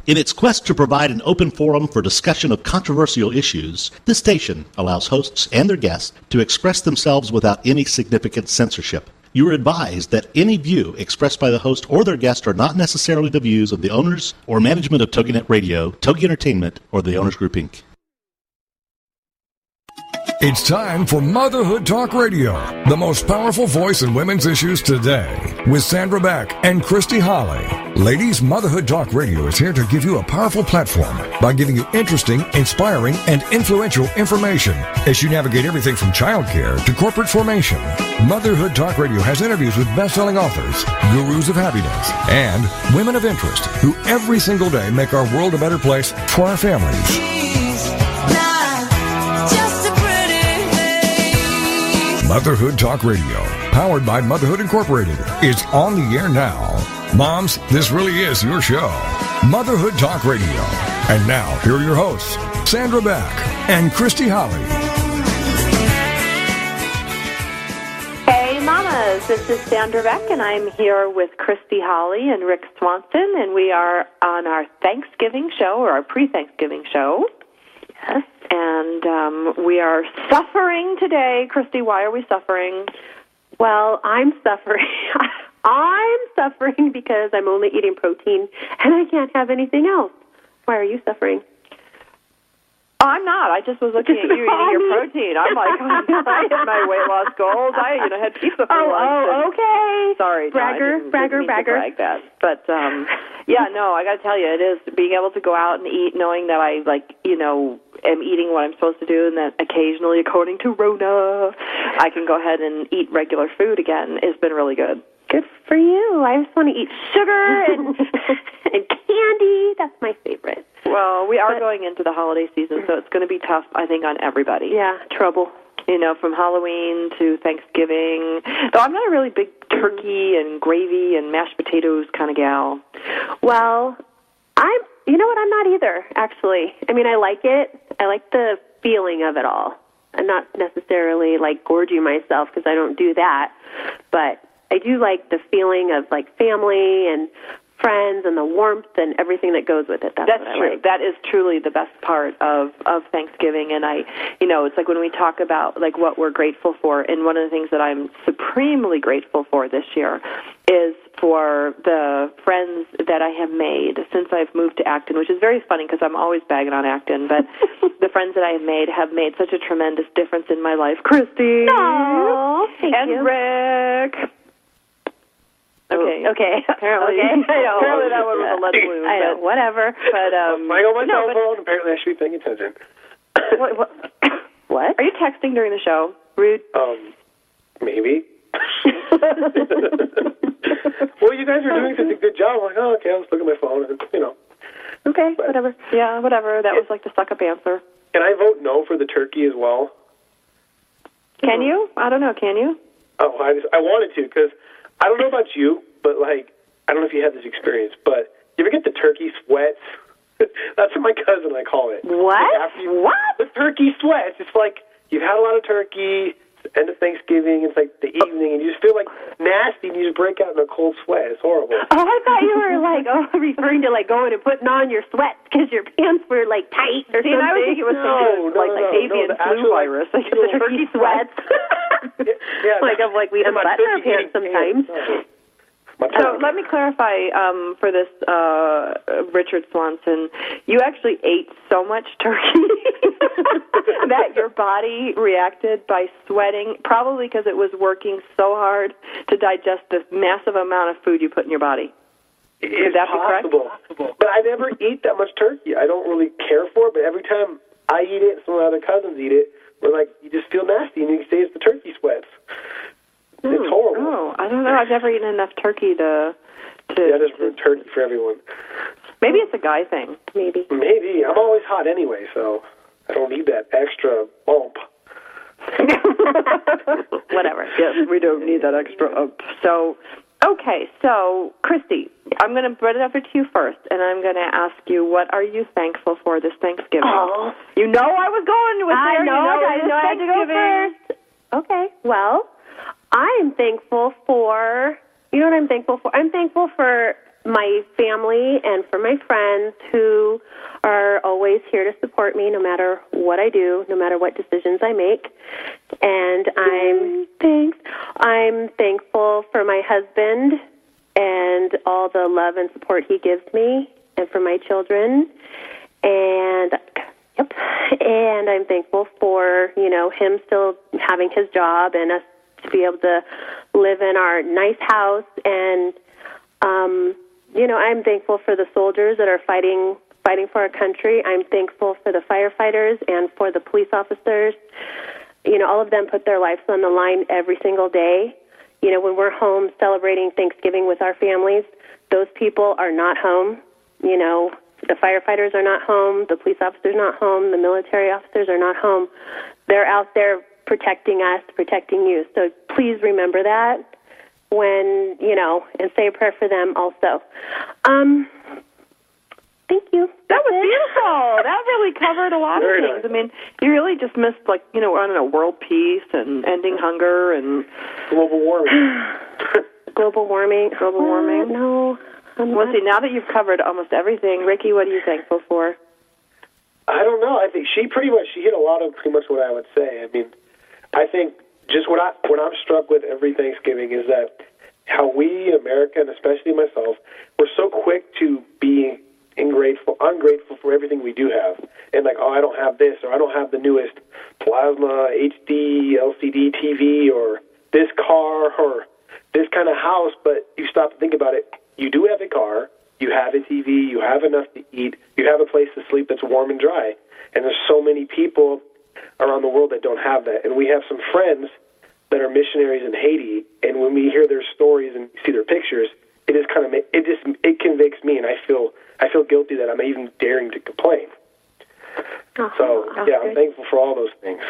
In its quest to provide an open forum for discussion of controversial issues, this station allows hosts and their guests to express themselves without any significant censorship. You are advised that any view expressed by the host or their guest are not necessarily the views of the owners or management of TogiNet Radio, Togi Entertainment, or the Owners Group, Inc. It's time for Motherhood Talk Radio, the most powerful voice in women's issues today, with Sandra Beck and Christy Holly. Ladies, Motherhood Talk Radio is here to give you a powerful platform by giving you interesting, inspiring, and influential information as you navigate everything from childcare to corporate formation. Motherhood Talk Radio has interviews with best-selling authors, gurus of happiness, and women of interest who every single day make our world a better place for our families. Motherhood Talk Radio, powered by Motherhood Incorporated, is on the air now. Moms, this really is your show. Motherhood Talk Radio. And now, here are your hosts, Sandra Beck and Christy Holly. Hey, Mamas, this is Sandra Beck, and I'm here with Christy Holly and Rick Swanson, and we are on our Thanksgiving show, or our pre-Thanksgiving show. Yes. And we are suffering today. Christy, why are we suffering? Well, I'm suffering. I'm suffering because I'm only eating protein, and I can't have anything else. Why are you suffering? I'm not. I just was looking at you eating your protein. I'm like, I hit my weight loss goals. I had pizza for lunch. Oh, okay. Sorry, bragger. To brag that. But yeah, no, I got to tell you, it is being able to go out and eat, knowing that I am eating what I'm supposed to do, and that occasionally, according to Rona, I can go ahead and eat regular food again. It's been really good. Good for you. I just want to eat sugar and candy. That's my favorite. Well, we are going into the holiday season, so it's going to be tough, I think, on everybody. Yeah, trouble. From Halloween to Thanksgiving. Though I'm not a really big turkey and gravy and mashed potatoes kind of gal. Well, you know what, I'm not either, actually. I mean, I like it. I like the feeling of it all. I'm not necessarily, gorging myself, because I don't do that. But I do like the feeling of, family and friends and the warmth and everything that goes with it. That's what true. I like. That is truly the best part of Thanksgiving. And it's like when we talk about what we're grateful for, and one of the things that I'm supremely grateful for this year is for the friends that I have made since I've moved to Acton, which is very funny because I'm always bagging on Acton, but the friends that I have made such a tremendous difference in my life. Christy! Oh, thank you. And Rick! Okay. Apparently, apparently that one was a lead balloon. I know, whatever. But I'm playing on my cell phone. Apparently, I should be paying attention. What? Are you texting during the show? Rude. Maybe. Well, you guys are doing such a good job. I'm like, oh, okay, I'll just look at my phone, and Okay, whatever. Yeah, whatever. That was the suck-up answer. Can I vote no for the turkey as well? Can you? I don't know. Can you? Oh, I wanted to, because I don't know about you, but, I don't know if you had this experience, but you ever get the turkey sweats? That's what my cousin and I call it. What? What? The turkey sweats. It's like you've had a lot of turkey, it's the end of Thanksgiving, it's like the evening, and you just feel nasty, and you just break out in a cold sweat. It's horrible. Oh, I thought you were, referring to, going and putting on your sweats because your pants were, tight or something. I was thinking it was avian flu virus. The turkey sweats. Yeah, we have sweat in our pants sometimes. So let me clarify for this, Richard Swanson. You actually ate so much turkey that your body reacted by sweating, probably because it was working so hard to digest this massive amount of food you put in your body. It's possible. But I never eat that much turkey. I don't really care for it, but every time I eat it, some of my other cousins eat it, we're you just feel nasty, and you say it's the turkey sweats. It's horrible. Oh, I don't know. I've never eaten enough turkey to just ruin turkey for everyone. Maybe it's a guy thing. Maybe. I'm always hot anyway, so I don't need that extra bump. Whatever. Yes, we don't need that extra ump. So, okay. So, Christy, I'm going to put it over to you first, and I'm going to ask you, what are you thankful for this Thanksgiving? Oh. You know I was going with there. I know I had to go first. Okay. Well, I am thankful for, you know what I'm thankful for? I'm thankful for my family and for my friends who are always here to support me no matter what I do, no matter what decisions I make. And I'm thankful for my husband and all the love and support he gives me, and for my children. And I'm thankful for, him still having his job and us to be able to live in our nice house. And I'm thankful for the soldiers that are fighting for our country. I'm thankful for the firefighters and for the police officers. All of them put their lives on the line every single day. When we're home celebrating Thanksgiving with our families, those people are not home. The firefighters are not home, the police officers are not home, the military officers are not home. They're out there protecting us, protecting you. So please remember that when, and say a prayer for them also. Thank you. That was beautiful. That really covered a lot of things. Nice. I mean, you really just missed, world peace and ending hunger and global warming. Global warming. No. Well, see, now that you've covered almost everything, Ricky, what are you thankful for? I don't know. I think she hit a lot of pretty much what I would say. I mean, I think just what I'm struck with every Thanksgiving is that how we in America, and especially myself, we're so quick to be ungrateful for everything we do have. And I don't have this, or I don't have the newest plasma, HD, LCD TV, or this car, or this kind of house. But you stop to think about it. You do have a car, you have a TV, you have enough to eat, you have a place to sleep that's warm and dry. And there's so many people around the world that don't have that. And we have some friends that are missionaries in Haiti, and when we hear their stories and see their pictures, it convicts me, and I feel guilty that I'm even daring to complain. So, I'm thankful for all those things.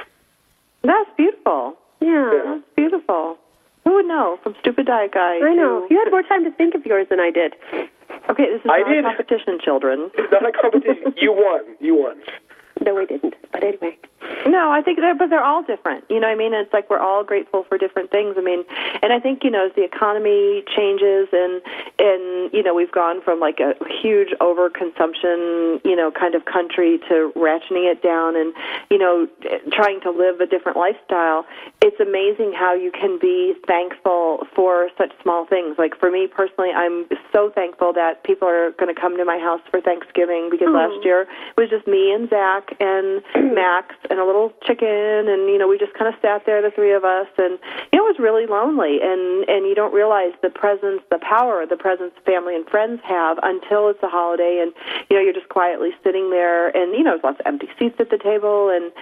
That's beautiful. Yeah. That's beautiful. Who would know? From Stupid Diet Guy. I know. You had more time to think of yours than I did. Okay, this is not a competition, children. It's not a competition. You won. No, we didn't. But anyway. No, I think but they're all different. You know what I mean? It's like we're all grateful for different things. I mean, and I think, as the economy changes and we've gone from a huge overconsumption, kind of country to ratcheting it down and, trying to live a different lifestyle, it's amazing how you can be thankful for such small things. Like for me personally, I'm so thankful that people are going to come to my house for Thanksgiving because last year it was just me and Zach and Max and a little chicken, and we just kind of sat there, the three of us, and it was really lonely, and you don't realize the power the presence family and friends have until it's a holiday, and you're just quietly sitting there, and there's lots of empty seats at the table, and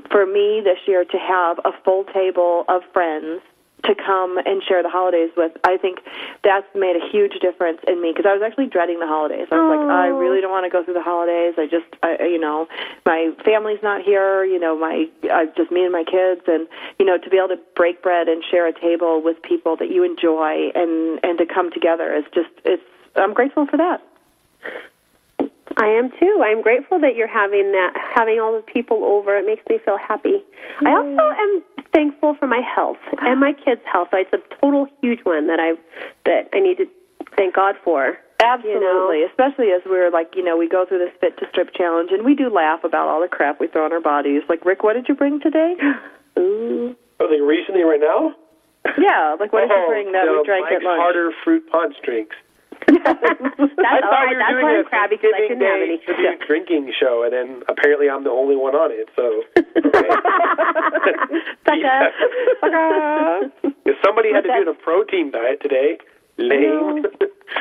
for me this year to have a full table of friends to come and share the holidays with, I think that's made a huge difference in me, because I was actually dreading the holidays. I was I really don't want to go through the holidays. My family's not here, just me and my kids, and, to be able to break bread and share a table with people that you enjoy and to come together is I'm grateful for that. I am too. I'm grateful that you're having all the people over. It makes me feel happy. I also am thankful for my health and my kids' health. It's a total huge one that I need to thank God for. Absolutely, especially as we're we go through this Fit to Strip challenge, and we do laugh about all the crap we throw on our bodies. Like, Rick, what did you bring today? Ooh. Recently, right now? Yeah, what did you bring that we drank Mike's at lunch? Harder fruit punch drinks. That's why I'm crabby, because I couldn't have any. Tribute drinking show, and then apparently I'm the only one on it. So, if somebody had to do a protein diet today, lame.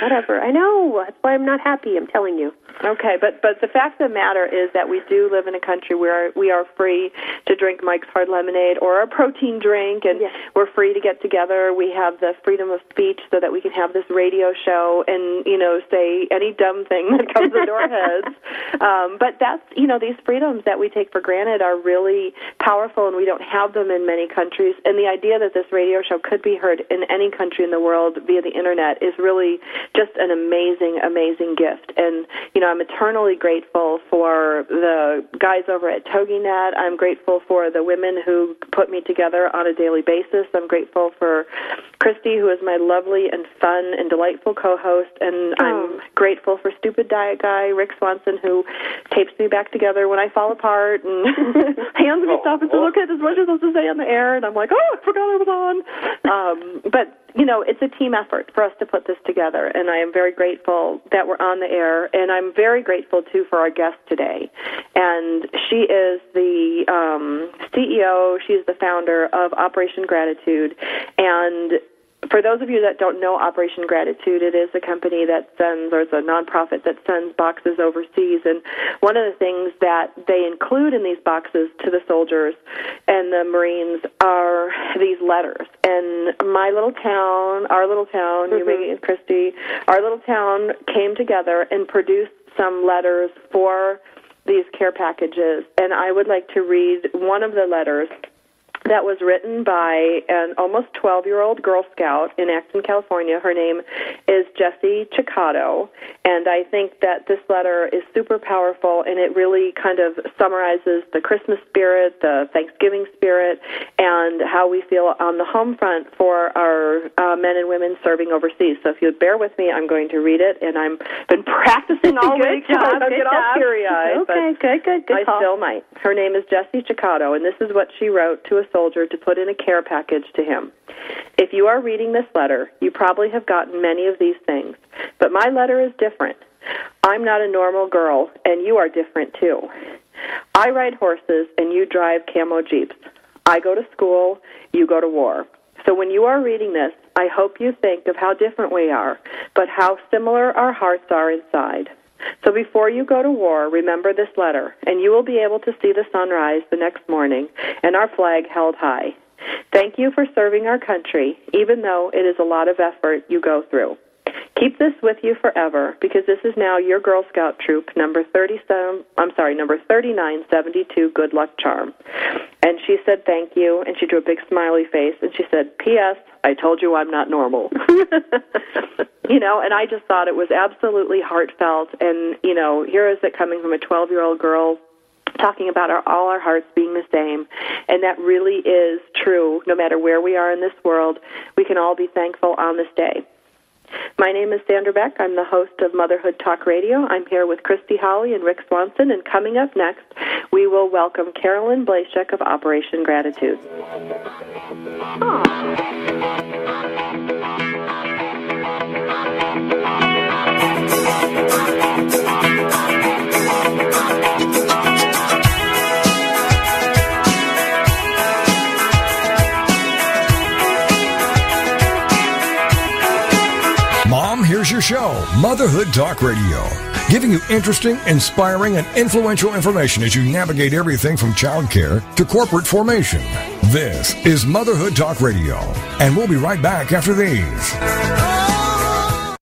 Whatever. I know. That's why I'm not happy. I'm telling you. Okay, but the fact of the matter is that we do live in a country where we are free to drink Mike's Hard Lemonade or a protein drink, and we're free to get together. We have the freedom of speech so that we can have this radio show and, say any dumb thing that comes into our heads. But that's, these freedoms that we take for granted are really powerful, and we don't have them in many countries. And the idea that this radio show could be heard in any country in the world via the Internet is really just an amazing, amazing gift. And, I'm eternally grateful for the guys over at TogiNet. I'm grateful for the women who put me together on a daily basis. I'm grateful for Christy, who is my lovely and fun and delightful co-host, and I'm grateful for Stupid Diet Guy, Rick Swanson, who tapes me back together when I fall apart and hands me stuff and says, okay, this is what you're supposed to say on the air, and I'm like, oh, I forgot I was on. But, you know, it's a team effort for us to put this together, and I am very grateful that we're on the air, and I'm very grateful, too, for our guest today. And she is the CEO, she's the founder of Operation Gratitude, and for those of you that don't know Operation Gratitude, it is a company that sends, or it's a nonprofit that sends boxes overseas. And one of the things that they include in these boxes to the soldiers and the Marines are these letters. And my little town, our little town, you, Maggie and Christy, our little town came together and produced some letters for these care packages. And I would like to read one of the letters that was written by an almost 12-year-old Girl Scout in Acton, California. Her name is Jessie Chicato, and I think that this letter is super powerful, and it really kind of summarizes the Christmas spirit, the Thanksgiving spirit, and how we feel on the home front for our men and women serving overseas. So if you would bear with me, I'm going to read it, and I've been practicing all week, so I don't get all teary-eyed. Okay, good I still might. Her name is Jessie Chicato, and this is what she wrote to a soldier to put in a care package to him. If you are reading this letter, you probably have gotten many of these things, but my letter is different. I'm not a normal girl, and you are different too. I ride horses, and you drive camo jeeps. I go to school, you go to war. So when you are reading this, I hope you think of how different we are, but how similar our hearts are inside. So before you go to war, remember this letter, and you will be able to see the sunrise the next morning and our flag held high. Thank you for serving our country, even though it is a lot of effort you go through. Keep this with you forever, because this is now your Girl Scout troop, number 3972, Good Luck Charm. And she said thank you, and she drew a big smiley face, and she said, P.S., I told you I'm not normal. You know, and I just thought it was absolutely heartfelt, and, you know, here is it coming from a 12-year-old girl talking about all our hearts being the same, and that really is true. No matter where we are in this world, we can all be thankful on this day. My name is Sandra Beck. I'm the host of Motherhood Talk Radio. I'm here with Christy Holly and Rick Swanson, and coming up next, we will welcome Carolyn Blashek of Operation Gratitude. Mom, here's your show, Motherhood Talk Radio, giving you interesting, inspiring, and influential information as you navigate everything from childcare to corporate formation. This is Motherhood Talk Radio, and we'll be right back after these.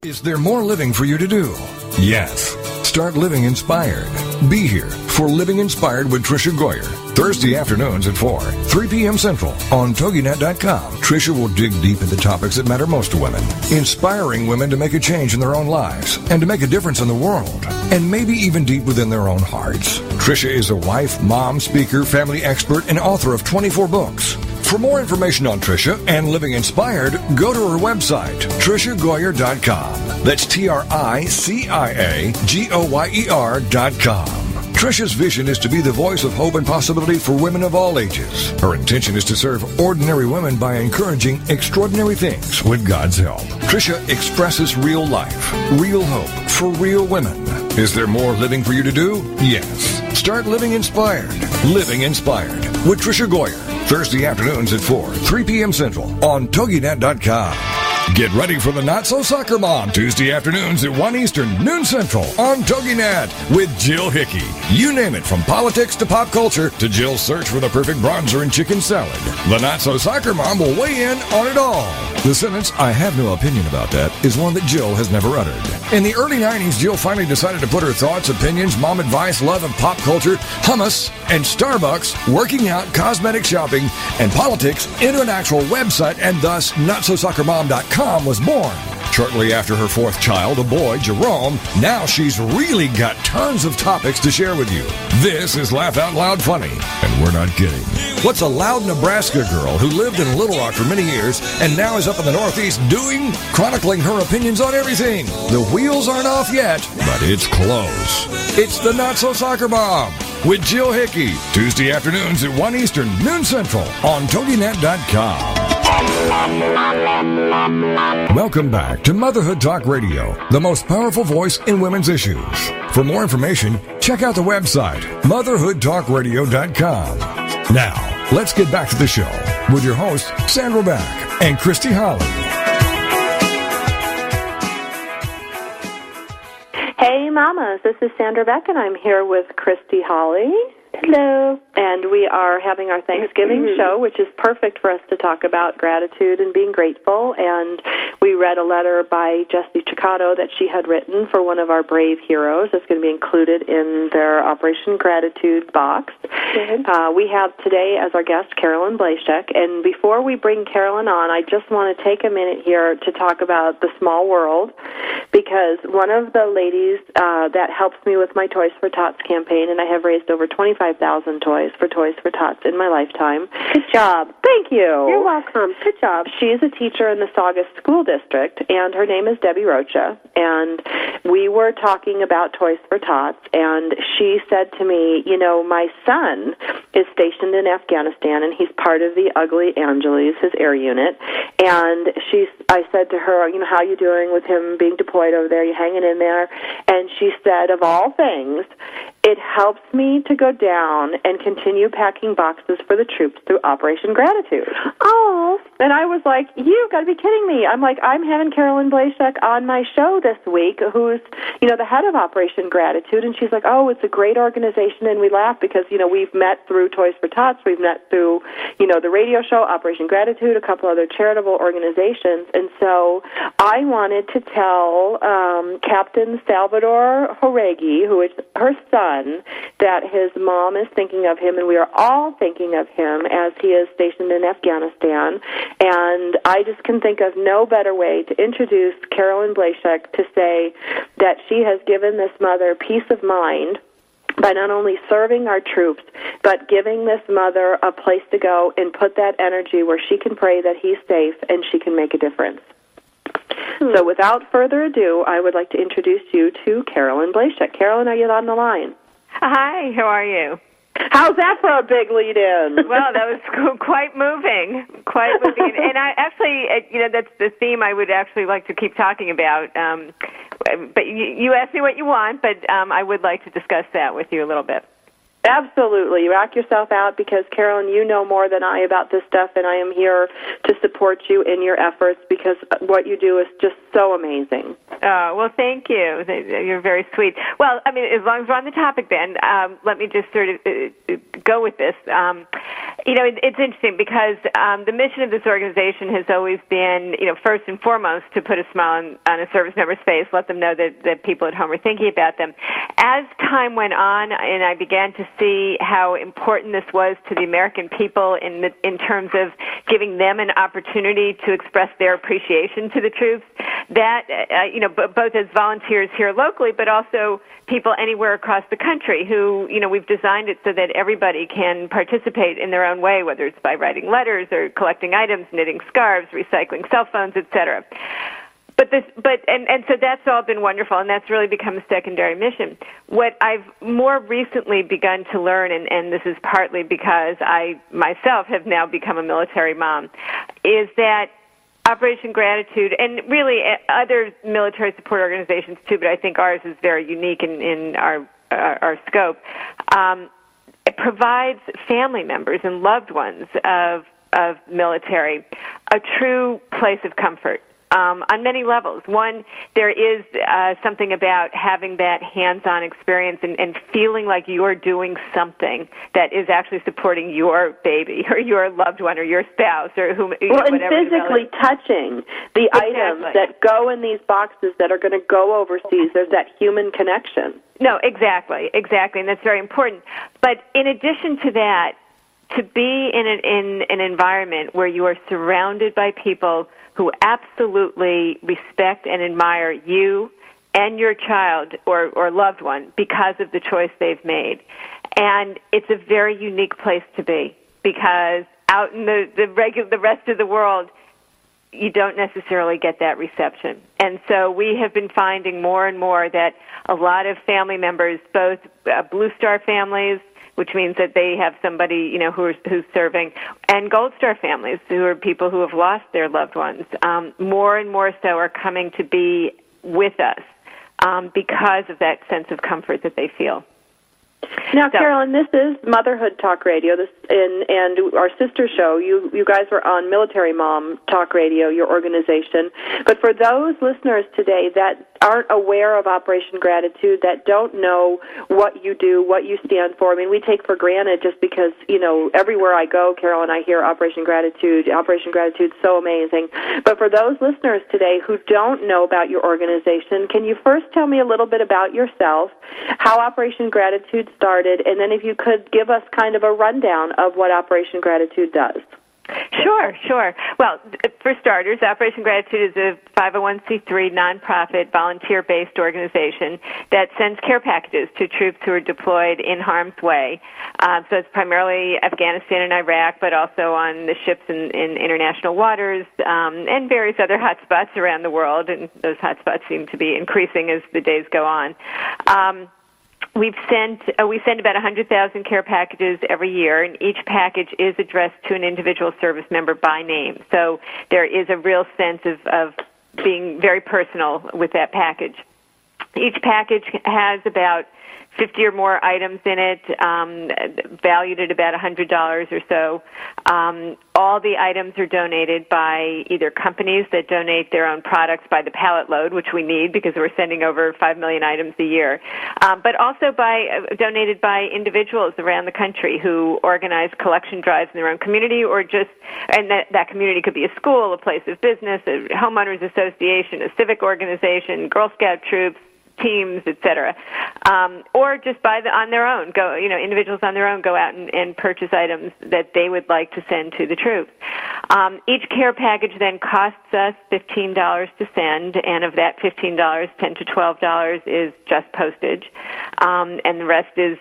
Is there more living for you to do? Yes. Start living inspired. Be here for Living Inspired with Tricia Goyer, Thursday afternoons at 4, 3 p.m. Central on TogiNet.com. Tricia will dig deep into topics that matter most to women, inspiring women to make a change in their own lives and to make a difference in the world, and maybe even deep within their own hearts. Tricia is a wife, mom, speaker, family expert, and author of 24 books. For more information on Tricia and Living Inspired, go to her website, TriciaGoyer.com. That's TriciaGoyer.com. Tricia's vision is to be the voice of hope and possibility for women of all ages. Her intention is to serve ordinary women by encouraging extraordinary things with God's help. Tricia expresses real life, real hope for real women. Is there more living for you to do? Yes. Start living inspired. Living Inspired with Tricia Goyer. Thursday afternoons at 4, 3 p.m. Central on TogiNet.com. Get ready for the Not So Soccer Mom Tuesday afternoons at 1 Eastern, noon Central on TogiNet with Jill Hickey. You name it, from politics to pop culture to Jill's search for the perfect bronzer and chicken salad. The Not So Soccer Mom will weigh in on it all. The sentence, "I have no opinion about that," is one that Jill has never uttered. In the early 90s, Jill finally decided to put her thoughts, opinions, mom advice, love of pop culture, hummus, and Starbucks, working out, cosmetic shopping, and politics into an actual website, and thus NotSoSoccerMom.com was born. Shortly after her fourth child, a boy, Jerome, now she's really got tons of topics to share with you. This is Laugh Out Loud Funny, and we're not kidding. What's a loud Nebraska girl who lived in Little Rock for many years and now is up in the Northeast doing? Chronicling her opinions on everything. The wheels aren't off yet, but it's close. It's the Not So Soccer Mom with Jill Hickey, Tuesday afternoons at 1 Eastern, noon Central on TogiNet.com. Welcome back to Motherhood Talk Radio, the most powerful voice in women's issues. For more information, check out the website, motherhoodtalkradio.com. Now, let's get back to the show with your hosts, Sandra Beck and Christy Holly. Hey, mamas, this is Sandra Beck, and I'm here with Christy Holly. Hello. And we are having our Thanksgiving show, which is perfect for us to talk about gratitude and being grateful. And we read a letter by Jessie Chicato that she had written for one of our brave heroes. It's going to be included in their Operation Gratitude box. We have today as our guest Carolyn Blashek. And before we bring Carolyn on, I just want to take a minute here to talk about the small world, because one of the ladies that helps me with my Toys for Tots campaign, and I have raised over 25,000 toys for Toys for Tots in my lifetime. Good job. Thank you. You're welcome. Good job. She is a teacher in the Saugus School District, and her name is Debbie Rocha. And we were talking about Toys for Tots, and she said to me, you know, my son is stationed in Afghanistan, and he's part of the Ugly Angeles, his air unit. And I said to her, you know, how are you doing with him being deployed over there? You hanging in there? And she said, of all things, it helps me to go down and continue packing boxes for the troops through Operation Gratitude. Oh. And I was like, you've got to be kidding me. I'm like, I'm having Carolyn Blashek on my show this week, who's, you know, the head of Operation Gratitude. And she's like, oh, it's a great organization. And we laugh because, you know, we've met through Toys for Tots. We've met through, you know, the radio show, Operation Gratitude, a couple other charitable organizations. And so I wanted to tell Captain Salvador Joregi, who is her son, that his mom is thinking of him, and we are all thinking of him as he is stationed in Afghanistan. And I just can think of no better way to introduce Carolyn Blashek to say that she has given this mother peace of mind by not only serving our troops, but giving this mother a place to go and put that energy where she can pray that he's safe and she can make a difference. So without further ado, I would like to introduce you to Carolyn Blashek. Carolyn, are you on the line? Hi, how are you? How's that for a big lead-in? Well, that was quite moving, And I actually, you know, that's the theme I would actually like to keep talking about. But you asked me what you want, but I would like to discuss that with you a little bit. Absolutely. Rock yourself out, because, Carolyn, you know more than I about this stuff, and I am here to support you in your efforts, because what you do is just so amazing. Well, thank you. You're very sweet. Well, I mean, as long as we're on the topic, then, let me just sort of go with this. You know, it's interesting because the mission of this organization has always been, you know, first and foremost, to put a smile on a service member's face, let them know that people at home are thinking about them. As time went on, and I began to see how important this was to the American people in terms of giving them an opportunity to express their appreciation to the troops, that, you know, both as volunteers here locally, but also people anywhere across the country who, you know, we've designed it so that everybody can participate in their own way, whether it's by writing letters or collecting items, knitting scarves, recycling cell phones, etc. And so that's all been wonderful, and that's really become a secondary mission. What I've more recently begun to learn, and this is partly because I myself have now become a military mom, is that Operation Gratitude, and really other military support organizations too, but I think ours is very unique in our scope, it provides family members and loved ones of military a true place of comfort. On many levels. One, there is something about having that hands-on experience and feeling like you're doing something that is actually supporting your baby or your loved one or your spouse or whomever. Well, and physically touching the items that go in these boxes that are going to go overseas. There's that human connection. No, exactly, and that's very important. But in addition to that, to be in an environment where you are surrounded by people who absolutely respect and admire you and your child or loved one because of the choice they've made. And it's a very unique place to be, because out in the rest of the world, you don't necessarily get that reception. And so we have been finding more and more that a lot of family members, both Blue Star families, which means that they have somebody, who's serving, and Gold Star families, who are people who have lost their loved ones, more and more so are coming to be with us because of that sense of comfort that they feel. Now, Carolyn, this is Motherhood Talk Radio, and our sister show. You guys were on Military Mom Talk Radio, your organization. But for those listeners today that aren't aware of Operation Gratitude, that don't know what you do, what you stand for, I mean, we take for granted just because, everywhere I go, Carolyn, I hear Operation Gratitude. Operation Gratitude's so amazing. But for those listeners today who don't know about your organization, can you first tell me a little bit about yourself, how Operation Gratitude started, and then if you could give us kind of a rundown of what Operation Gratitude does. Sure. Well, for starters, Operation Gratitude is a 501c3 nonprofit volunteer-based organization that sends care packages to troops who are deployed in harm's way. So it's primarily Afghanistan and Iraq, but also on the ships in international waters and various other hotspots around the world, and those hotspots seem to be increasing as the days go on. We send about 100,000 care packages every year, and each package is addressed to an individual service member by name. So there is a real sense of being very personal with that package. Each package has about 50 or more items in it, valued at about $100 or so. All the items are donated by either companies that donate their own products by the pallet load, which we need because we're sending over 5 million items a year, but also donated by individuals around the country who organize collection drives in their own community, and that community could be a school, a place of business, a homeowners association, a civic organization, Girl Scout troops, teams, etc., or just on their own. Individuals on their own go out and purchase items that they would like to send to the troops. Each care package then costs us $15 to send, and of that $15, $10 to $12 is just postage, and the rest is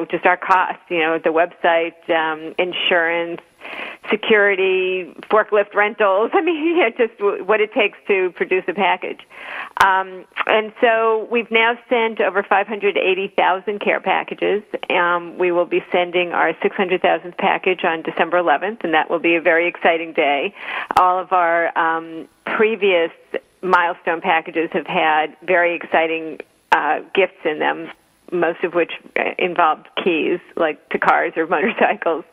just our costs. The website, insurance, security, forklift rentals. I mean, just what it takes to produce a package. And so we've now sent over 580,000 care packages. We will be sending our 600,000th package on December 11th, and that will be a very exciting day. All of our previous milestone packages have had very exciting gifts in them, most of which involved keys, like to cars or motorcycles.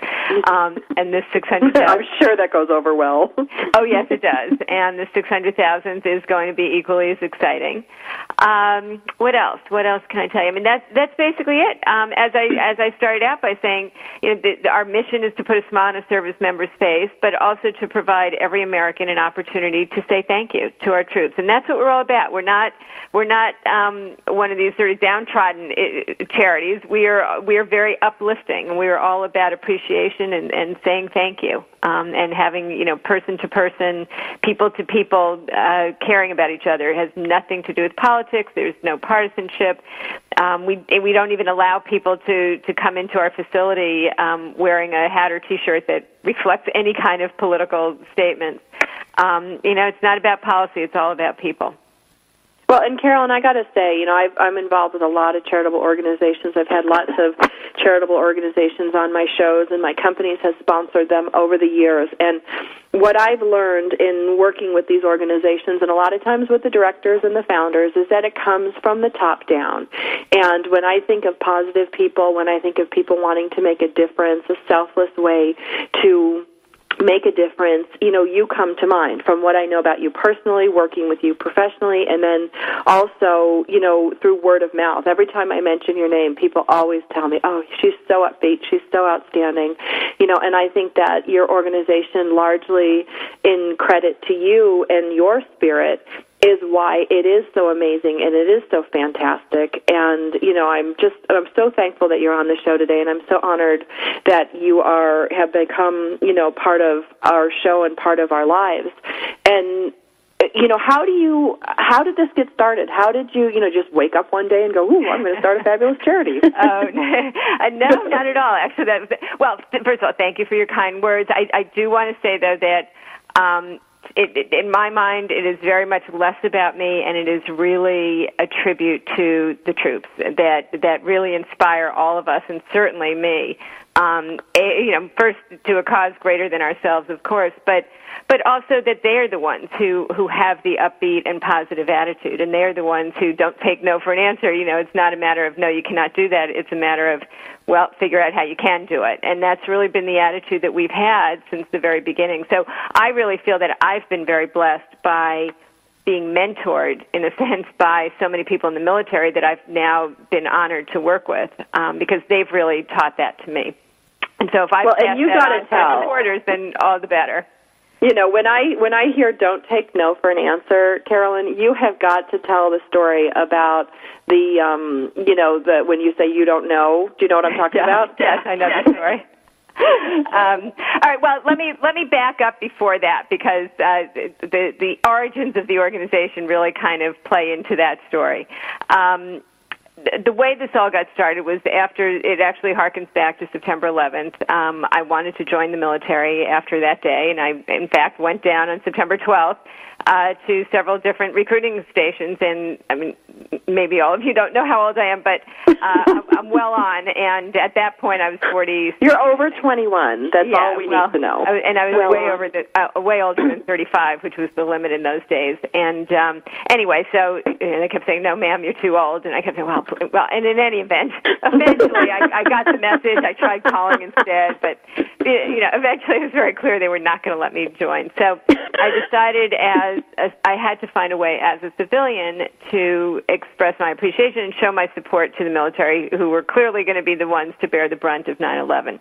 And this 600,000... I'm sure that goes over well. Oh, yes, it does. And the 600,000th is going to be equally as exciting. What else? What else can I tell you? I mean, that's basically it. As I started out by saying, our mission is to put a smile on a service member's face, but also to provide every American an opportunity to say thank you to our troops. And that's what we're all about. We're not one of these sort of downtrodden charities. We are very uplifting, and we are all about appreciation and saying thank you, and having person to person, people to people, caring about each other. It has nothing to do with politics. There's no partisanship. We don't even allow people to come into our facility wearing a hat or T-shirt that reflects any kind of political statements. It's not about policy. It's all about people. Well, and Carolyn, I got to say, I'm involved with a lot of charitable organizations. I've had lots of charitable organizations on my shows, and my companies have sponsored them over the years. And what I've learned in working with these organizations, and a lot of times with the directors and the founders, is that it comes from the top down. And when I think of positive people, when I think of people wanting to make a difference, a selfless way to make a difference, you come to mind from what I know about you personally, working with you professionally, and then also, through word of mouth. Every time I mention your name, people always tell me, oh, she's so upbeat, she's so outstanding, and I think that your organization, largely in credit to you and your spirit, is why it is so amazing and it is so fantastic. And, I'm so thankful that you're on the show today, and I'm so honored that you have become, part of our show and part of our lives. And, how did this get started? How did you, just wake up one day and go, ooh, I'm going to start a fabulous charity? Oh, no, not at all. Actually, first of all, thank you for your kind words. I do want to say, though, that in my mind, it is very much less about me, and it is really a tribute to the troops that really inspire all of us, and certainly me. First to a cause greater than ourselves, of course, but also that they're the ones who have the upbeat and positive attitude, and they're the ones who don't take no for an answer. It's not a matter of, no, you cannot do that. It's a matter of, well, figure out how you can do it. And that's really been the attitude that we've had since the very beginning. So I really feel that I've been very blessed by being mentored, in a sense, by so many people in the military that I've now been honored to work with, because they've really taught that to me. And so if I pass that on to my supporters, then all the better. When I hear "don't take no for an answer," Carolyn, you have got to tell the story about the when you say you don't know. Do you know what I'm talking about? Yes, I know the story. All right. Well, let me back up before that, because the origins of the organization really kind of play into that story. The way this all got started was after, it actually harkens back to September 11th. I wanted to join the military after that day, and I, in fact, went down on September 12th to several different recruiting stations. And, I mean, maybe all of you don't know how old I am, but I'm well on. And at that point, I was 40. You're over 21. That's all we need to know. I was way older than 35, which was the limit in those days. And anyway, so they kept saying, "No, ma'am, you're too old." And I kept saying, well, and in any event, eventually I got the message. I tried calling instead, but eventually it was very clear they were not going to let me join. So I decided I had to find a way as a civilian to express my appreciation and show my support to the military, who were clearly going to be the ones to bear the brunt of 9/11.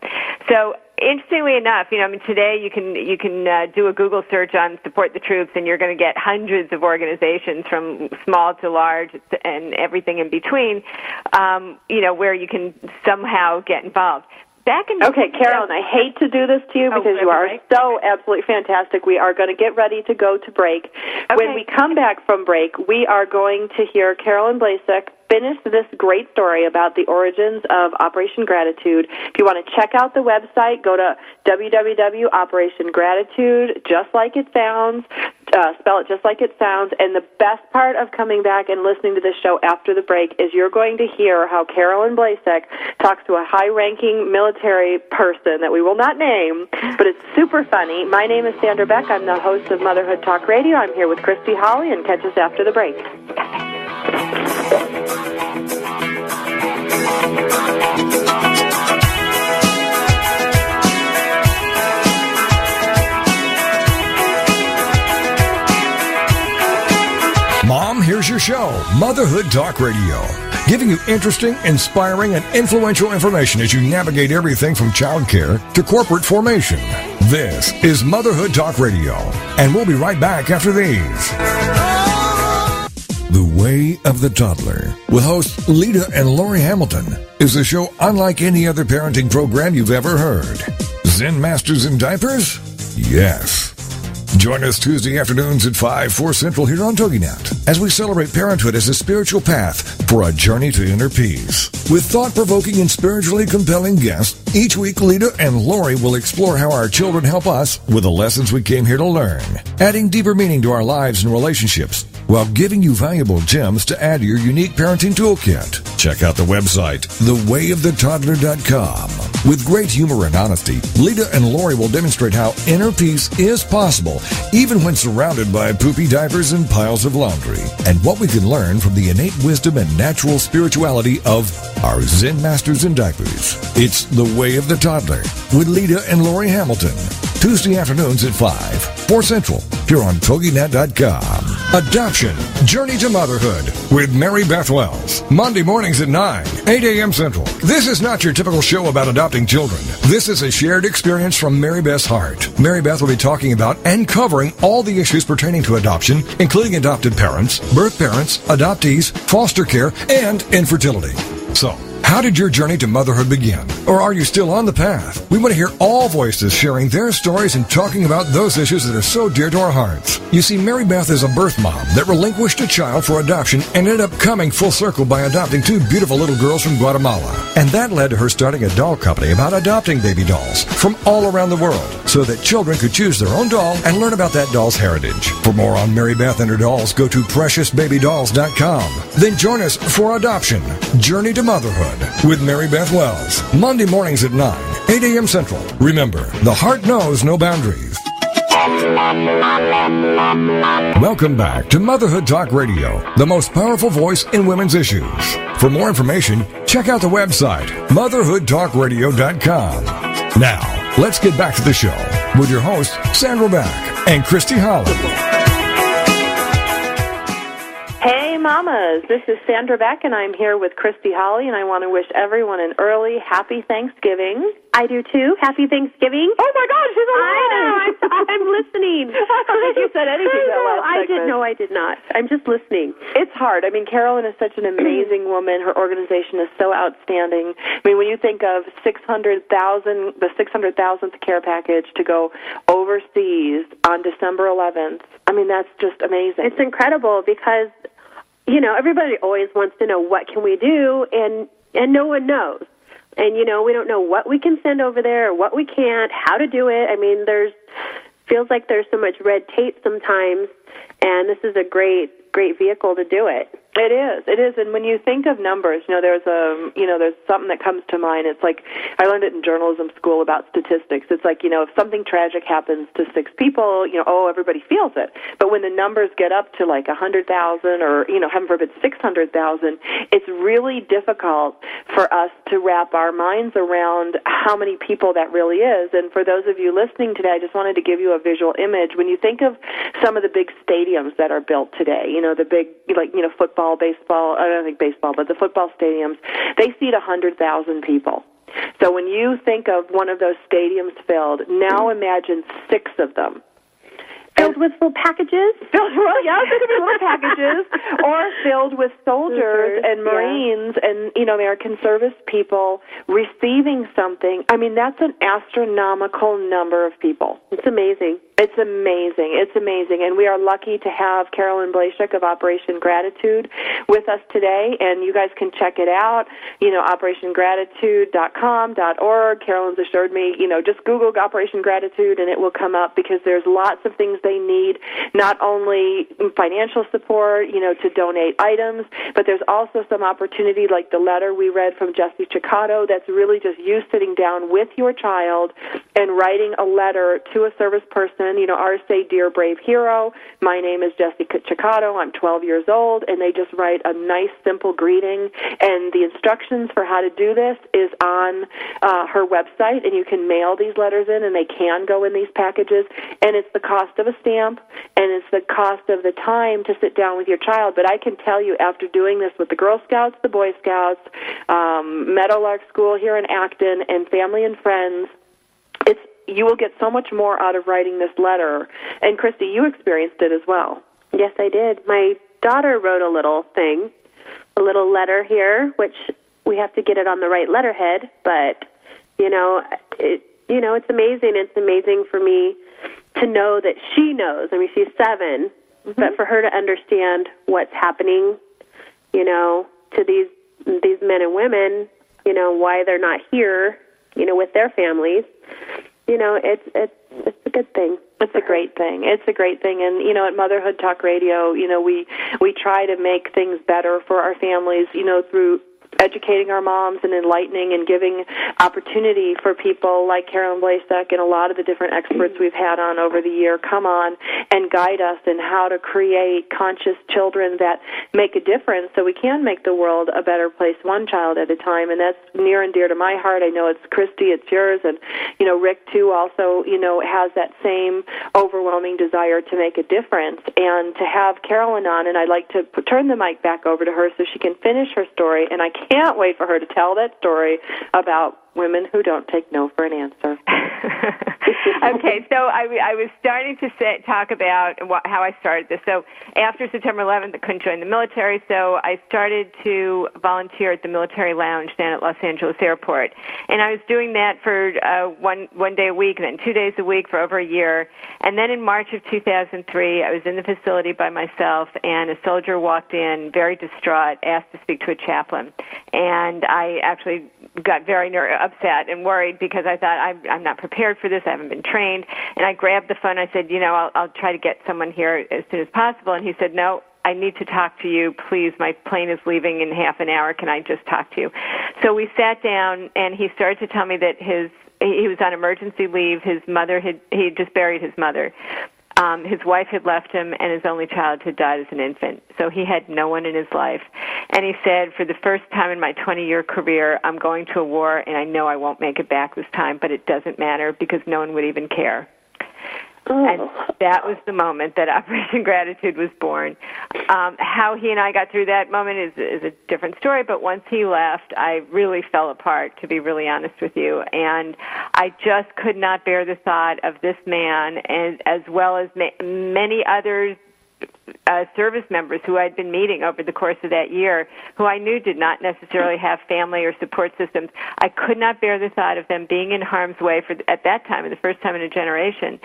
So interestingly enough, today you can do a Google search on support the troops, and you're going to get hundreds of organizations from small to large and everything in between, where you can somehow get involved. Okay, Carolyn, I hate to do this to you because you are so absolutely fantastic. We are going to get ready to go to break. Okay. When we come back from break, we are going to hear Carolyn Blashek finish this great story about the origins of Operation Gratitude. If you want to check out the website, go to www.operationgratitude, just like it sounds, spell it just like it sounds. And the best part of coming back and listening to this show after the break is you're going to hear how Carolyn Blashek talks to a high-ranking military person that we will not name, but it's super funny. My name is Sandra Beck. I'm the host of Motherhood Talk Radio. I'm here with Christy Holly, and catch us after the break. Mom, here's your show, Motherhood Talk Radio, giving you interesting, inspiring, and influential information as you navigate everything from childcare to corporate formation. This is Motherhood Talk Radio, and we'll be right back after these. The Way of the Toddler, with hosts Lita and Lori Hamilton, is a show unlike any other parenting program you've ever heard. Zen Masters in Diapers? Yes. Join us Tuesday afternoons at 5/4 Central here on TogiNet as we celebrate parenthood as a spiritual path for a journey to inner peace. With thought-provoking and spiritually compelling guests, each week Lita and Lori will explore how our children help us with the lessons we came here to learn, adding deeper meaning to our lives and relationships while giving you valuable gems to add to your unique parenting toolkit. Check out the website, thewayofthetoddler.com. With great humor and honesty, Lita and Lori will demonstrate how inner peace is possible even when surrounded by poopy diapers and piles of laundry, and what we can learn from the innate wisdom and natural spirituality of our Zen Masters in Diapers. It's The Way of the Toddler with Lita and Lori Hamilton. Tuesday afternoons at 5/4 Central here on TogiNet.com. Adoption, Journey to Motherhood with Mary Beth Wells. Monday mornings at 9, 8 a.m. Central. This is not your typical show about adopting children. This is a shared experience from Mary Beth's heart. Mary Beth will be talking about and covering all the issues pertaining to adoption, including adopted parents, birth parents, adoptees, foster care, and infertility. So, how did your journey to motherhood begin? Or are you still on the path? We want to hear all voices sharing their stories and talking about those issues that are so dear to our hearts. You see, Mary Beth is a birth mom that relinquished a child for adoption and ended up coming full circle by adopting 2 beautiful little girls from Guatemala. And that led to her starting a doll company about adopting baby dolls from all around the world so that children could choose their own doll and learn about that doll's heritage. For more on Mary Beth and her dolls, go to preciousbabydolls.com. Then join us for Adoption, Journey to Motherhood with Mary Beth Wells. Monday mornings at 9, 8 a.m. Central. Remember, the heart knows no boundaries. Welcome back to Motherhood Talk Radio, the most powerful voice in women's issues. For more information, check out the website, motherhoodtalkradio.com. Now, let's get back to the show with your hosts, Sandra Beck and Christy Holly. Hey, mamas. This is Sandra Beck, and I'm here with Christy Holly, and I want to wish everyone an early happy Thanksgiving. I do too. Happy Thanksgiving. Oh, my God, she's alive. I know. I'm listening. I don't think you said anything that last segment. I did not. I'm just listening. It's hard. I mean, Carolyn is such an amazing woman. Her organization is so outstanding. I mean, when you think of the 600,000th care package to go overseas on December 11th, I mean, that's just amazing. It's incredible because, you know, everybody always wants to know what can we do, and no one knows. And, you know, we don't know what we can send over there or what we can't, how to do it. I mean, feels like there's so much red tape sometimes, and this is a great vehicle to do it. It is. And when you think of numbers, there's something that comes to mind. It's like, I learned it in journalism school about statistics. It's like, if something tragic happens to 6 people, everybody feels it. But when the numbers get up to like 100,000 or, heaven forbid, 600,000, it's really difficult for us to wrap our minds around how many people that really is. And for those of you listening today, I just wanted to give you a visual image. When you think of some of the big stadiums that are built today, the big, football, baseball, I don't think baseball, but the football stadiums, they seat 100,000 people. So when you think of one of those stadiums filled, now imagine 6 of them. Filled with little packages? Little packages, or filled with soldiers and Marines and, American service people receiving something. I mean, that's an astronomical number of people. It's amazing. It's amazing. And we are lucky to have Carolyn Blashek of Operation Gratitude with us today. And you guys can check it out, operationgratitude.com.org. Carolyn's assured me, just Google Operation Gratitude and it will come up, because there's lots of things they need, not only financial support, to donate items, but there's also some opportunity like the letter we read from Jesse Chicato that's really just you sitting down with your child and writing a letter to a service person. Ours say, Dear Brave Hero, my name is Jesse Chicato, I'm 12 years old, and they just write a nice, simple greeting. And the instructions for how to do this is on her website, and you can mail these letters in, and they can go in these packages. And it's the cost of a stamp, and it's the cost of the time to sit down with your child. But I can tell you, after doing this with the Girl Scouts, the Boy Scouts, Meadowlark School here in Acton, and family and friends, you will get so much more out of writing this letter. And, Christy, you experienced it as well. Yes, I did. My daughter wrote a little thing, a little letter here, which we have to get it on the right letterhead. But, it's amazing. It's amazing for me to know that she knows. I mean, she's 7, but for her to understand what's happening, to these men and women, why they're not here, with their families. It's a good thing. It's a great thing. And, at Motherhood Talk Radio, we try to make things better for our families, through educating our moms and enlightening and giving opportunity for people like Carolyn Blashek and a lot of the different experts we've had on over the year come on and guide us in how to create conscious children that make a difference so we can make the world a better place one child at a time. And that's near and dear to my heart. I know it's Christy, it's yours, and, Rick, too, also, has that same overwhelming desire to make a difference. And to have Carolyn on, and I'd like to turn the mic back over to her so she can finish her story, and I can't wait for her to tell that story about women who don't take no for an answer. Okay, so I was starting to talk about how I started this. So after September 11th, I couldn't join the military, so I started to volunteer at the military lounge down at Los Angeles Airport. And I was doing that for one day a week, and then 2 days a week for over a year. And then in March of 2003, I was in the facility by myself, and a soldier walked in, very distraught, asked to speak to a chaplain. And I actually got very upset and worried because I thought, I'm not prepared for this. I haven't been trained. And I grabbed the phone. I said, I'll try to get someone here as soon as possible. And he said, no, I need to talk to you. Please, my plane is leaving in half an hour. Can I just talk to you? So we sat down, and he started to tell me that he was on emergency leave. His mother he just buried his mother. His wife had left him, and his only child had died as an infant. So he had no one in his life. And he said, for the first time in my 20-year career, I'm going to a war, and I know I won't make it back this time, but it doesn't matter because no one would even care. Oh. And that was the moment that Operation Gratitude was born. How he and I got through that moment is a different story, but once he left, I really fell apart, to be really honest with you. And I just could not bear the thought of this man, and as well as many others, service members who I'd been meeting over the course of that year, who I knew did not necessarily have family or support systems. I could not bear the thought of them being in harm's way at that time, the first time in a generation.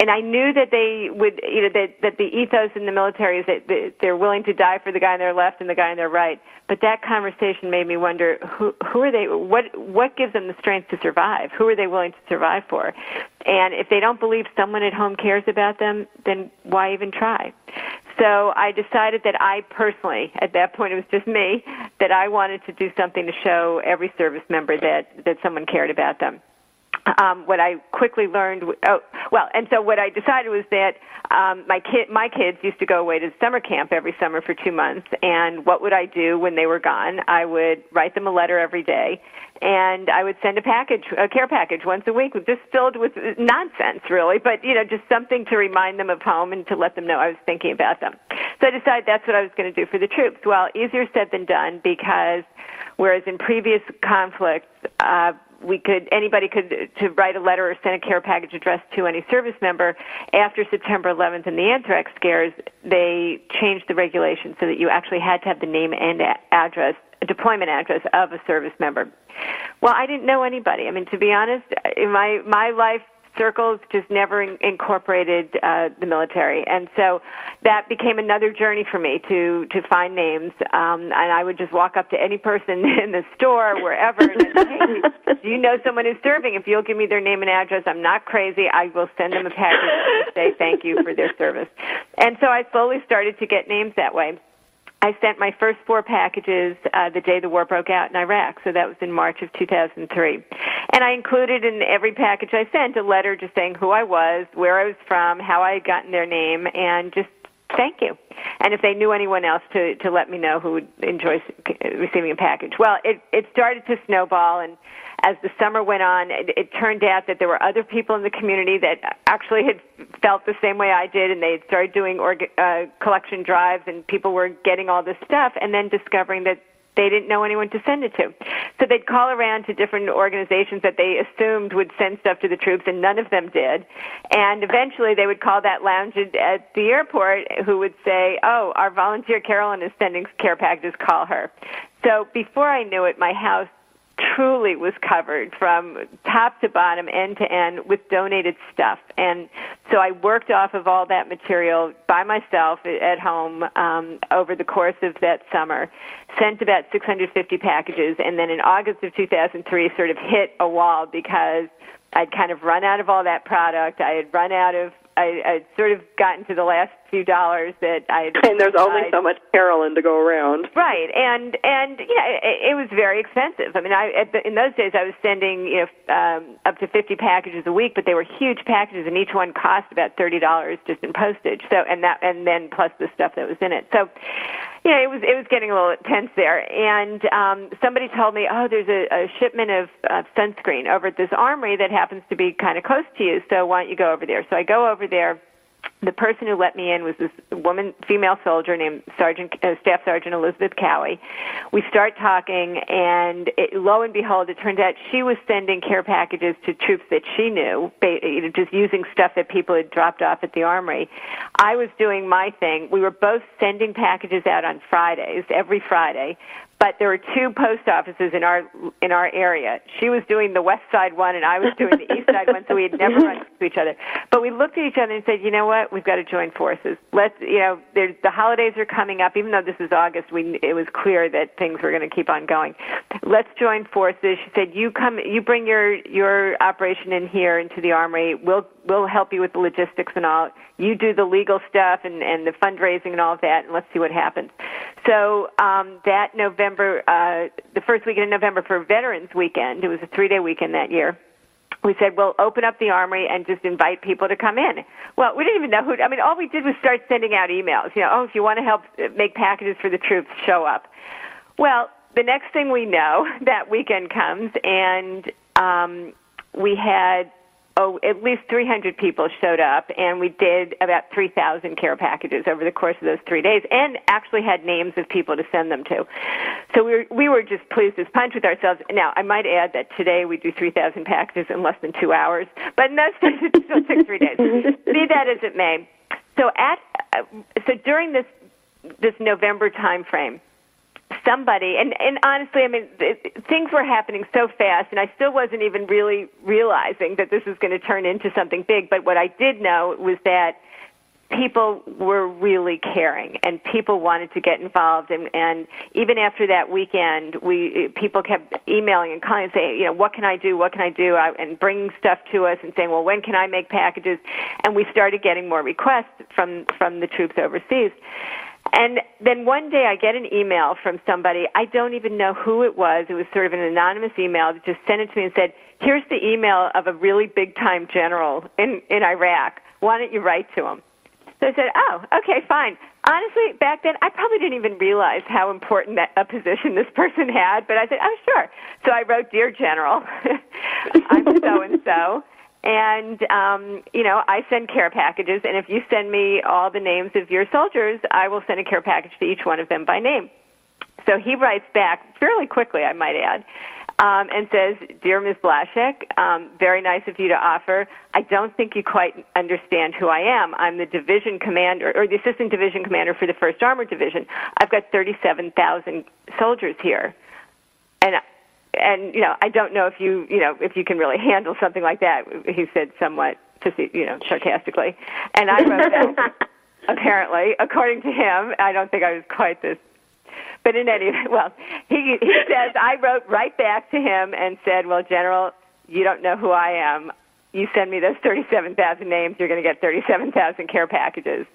And I knew that they would, that the ethos in the military is that they're willing to die for the guy on their left and the guy on their right. But that conversation made me wonder, who are they? What gives them the strength to survive? Who are they willing to survive for? And if they don't believe someone at home cares about them, then why even try? So I decided that I personally, at that point it was just me, that I wanted to do something to show every service member that someone cared about them. What I quickly learned, and so what I decided was that my kids used to go away to summer camp every summer for 2 months, and what would I do when they were gone? I would write them a letter every day, and I would send a care package once a week, just filled with nonsense, really, but, just something to remind them of home and to let them know I was thinking about them. So I decided that's what I was going to do for the troops. Well, easier said than done, because whereas in previous conflicts, anybody could to write a letter or send a care package addressed to any service member. After September 11th and the anthrax scares, they changed the regulations so that you actually had to have the name and address, deployment address of a service member. Well, I didn't know anybody. I mean, to be honest, in my life circles just never incorporated the military, and so that became another journey for me to find names. And I would just walk up to any person in the store, wherever, and I'd say, hey, do you know someone who's serving? If you'll give me their name and address, I'm not crazy. I will send them a package to say thank you for their service. And so I slowly started to get names that way. I sent my first 4 packages the day the war broke out in Iraq, so that was in March of 2003. And I included in every package I sent a letter just saying who I was, where I was from, how I had gotten their name, and just thank you. And if they knew anyone else to let me know who would enjoy receiving a package. Well, it started to snowball, and as the summer went on, it turned out that there were other people in the community that actually had felt the same way I did, and they had started doing collection drives, and people were getting all this stuff, and then discovering that they didn't know anyone to send it to. So they'd call around to different organizations that they assumed would send stuff to the troops, and none of them did. And eventually they would call that lounge at the airport who would say, oh, our volunteer Carolyn is sending care packages, call her. So before I knew it, my house truly was covered from top to bottom, end to end, with donated stuff. And so I worked off of all that material by myself at home over the course of that summer, sent about 650 packages, and then in August of 2003 sort of hit a wall because I'd kind of run out of all that product. I'd sort of gotten to the last few dollars that I had. And there's only so much Carolyn to go around. Right, and it was very expensive. I mean, in those days I was sending up to 50 packages a week, but they were huge packages, and each one cost about $30 just in postage. So and then plus the stuff that was in it. So. It was getting a little tense there, and somebody told me, there's a shipment of sunscreen over at this armory that happens to be kind of close to you, so why don't you go over there? So I go over there. The person who let me in was this female soldier named Staff Sergeant Elizabeth Cowie. We start talking, and lo and behold, it turns out she was sending care packages to troops that she knew, just using stuff that people had dropped off at the armory. I was doing my thing. We were both sending packages out on Fridays, every Friday. But there were two post offices in our area. She was doing the west side one, and I was doing the east side one, so we had never run into each other. But we looked at each other and said, you know what, we've got to join forces. The holidays are coming up. Even though this is August, it was clear that things were going to keep on going. Let's join forces. She said, you bring your operation in here into the armory. We'll help you with the logistics and all. You do the legal stuff and the fundraising and all of that, and let's see what happens. So that November, the first weekend in November for Veterans Weekend, it was a 3-day weekend that year, we said, we'll open up the armory and just invite people to come in. Well, we didn't even know all we did was start sending out emails. If you want to help make packages for the troops, show up. Well, the next thing we know, that weekend comes, and we had at least 300 people showed up, and we did about 3,000 care packages over the course of those 3 days, and actually had names of people to send them to. So we were just pleased as punch with ourselves. Now, I might add that today we do 3,000 packages in less than 2 hours, but in those days it still took 3 days. Be that as it may. So during this November time frame, somebody, and honestly, things were happening so fast, and I still wasn't even really realizing that this was going to turn into something big. But what I did know was that people were really caring, and people wanted to get involved. And even after that weekend, people kept emailing and calling and saying, what can I do? What can I do? And bringing stuff to us and saying, well, when can I make packages? And we started getting more requests from the troops overseas. And then one day I get an email from somebody. I don't even know who it was. It was sort of an anonymous email that just sent it to me and said, here's the email of a really big-time general in Iraq. Why don't you write to him? So I said, oh, okay, fine. Honestly, back then, I probably didn't even realize how important a position this person had, but I said, oh, sure. So I wrote, Dear General, I'm so-and-so. And, I send care packages, and if you send me all the names of your soldiers, I will send a care package to each one of them by name. So he writes back fairly quickly, I might add, and says, Dear Ms. Blashek, very nice of you to offer. I don't think you quite understand who I am. I'm the division commander, or the assistant division commander for the 1st Armored Division. I've got 37,000 soldiers here. And I don't know if you can really handle something like that, he said somewhat, sarcastically. And I wrote back, apparently, according to him, I don't think I was quite this. But in any event, he says, I wrote right back to him and said, well, General, you don't know who I am. You send me those 37,000 names, you're going to get 37,000 care packages.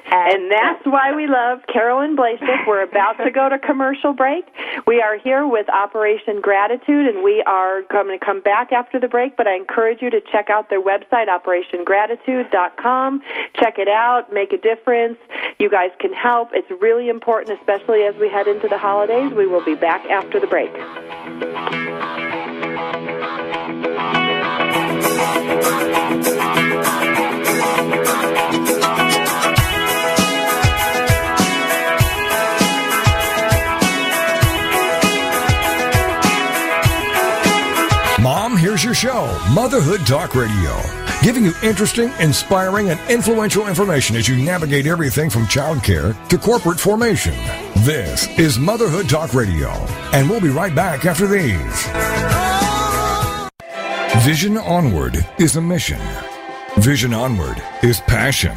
And that's why we love Carolyn Blashek. We're about to go to commercial break. We are here with Operation Gratitude, and we are going to come back after the break, but I encourage you to check out their website, operationgratitude.com. Check it out. Make a difference. You guys can help. It's really important, especially as we head into the holidays. We will be back after the break. Mom, here's your show, Motherhood Talk Radio, giving you interesting, inspiring, and influential information as you navigate everything from childcare to corporate formation. This is Motherhood Talk Radio, and we'll be right back after these. Vision Onward is a mission. Vision Onward is passion.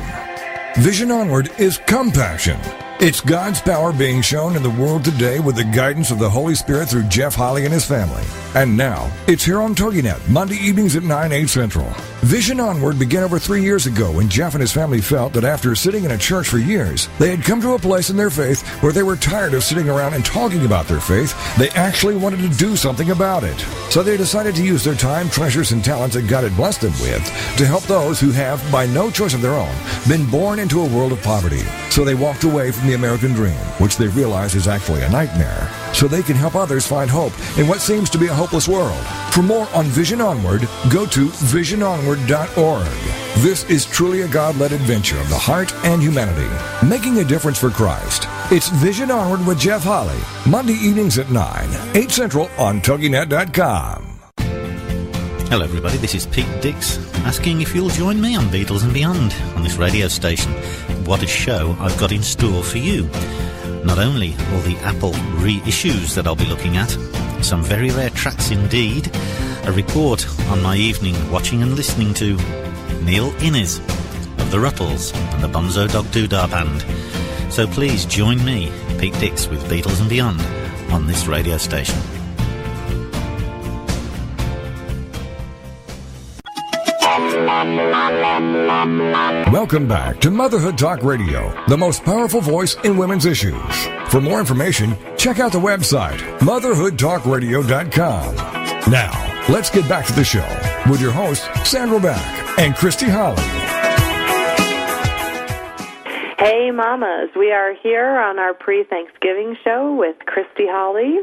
Vision Onward is compassion. It's God's power being shown in the world today with the guidance of the Holy Spirit through Jeff Holly and his family. And now, it's here on TogiNet, Monday evenings at 9, 8 Central. Vision Onward began over 3 years ago when Jeff and his family felt that after sitting in a church for years, they had come to a place in their faith where they were tired of sitting around and talking about their faith. They actually wanted to do something about it. So they decided to use their time, treasures, and talents that God had blessed them with to help those who have, by no choice of their own, been born into a world of poverty. So they walked away from the American dream, which they realize is actually a nightmare, so they can help others find hope in what seems to be a hopeless world. For more on Vision Onward, go to visiononward.org. This is truly a God-led adventure of the heart and humanity, making a difference for Christ. It's Vision Onward with Jeff Holly, Monday evenings at 9, 8 Central on TogiNet.com. Hello everybody, this is Pete Dix, asking if you'll join me on Beatles and Beyond on this radio station. What a show I've got in store for you. Not only all the Apple reissues that I'll be looking at, some very rare tracks indeed, a report on my evening watching and listening to Neil Innes of the Ruttles and the Bonzo Dog Doodah Band. So please join me, Pete Dix, with Beatles and Beyond on this radio station. Welcome back to Motherhood Talk Radio, the most powerful voice in women's issues. For more information, check out the website, motherhoodtalkradio.com. Now, let's get back to the show with your hosts, Sandra Beck and Christy Holly. Hey, mamas. We are here on our pre-Thanksgiving show with Christy Holly.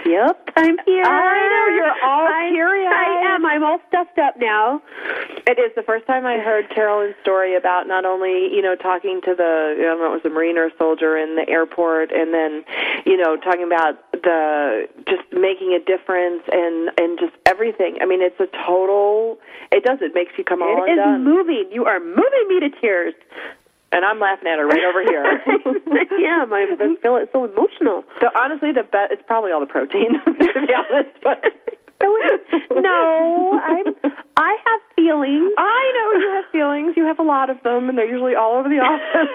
Yep, I'm here. I know, you're all curious. I am. I'm all stuffed up now. It is the first time I heard Carolyn's story about not only, talking to the, I don't know, it was a Marine or a soldier in the airport, and then, talking about just making a difference and just everything. I mean, it's a total, it makes you come all undone. It is moving. You are moving me to tears. And I'm laughing at her right over here. Yeah, I feel it's so emotional. So honestly, it's probably all the protein, to be honest. But no, I have feelings. I know you have feelings. You have a lot of them, and they're usually all over the office.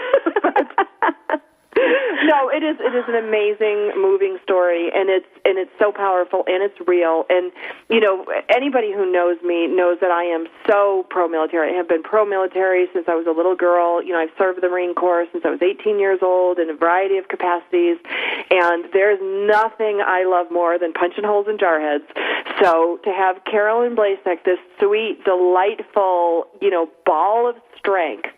No, it is an amazing, moving story, and it's so powerful, and it's real. And anybody who knows me knows that I am so pro-military. I have been pro-military since I was a little girl. I've served the Marine Corps since I was 18 years old in a variety of capacities, and there's nothing I love more than punching holes in jar heads. So to have Carolyn Blashek, this sweet, delightful, ball of strength,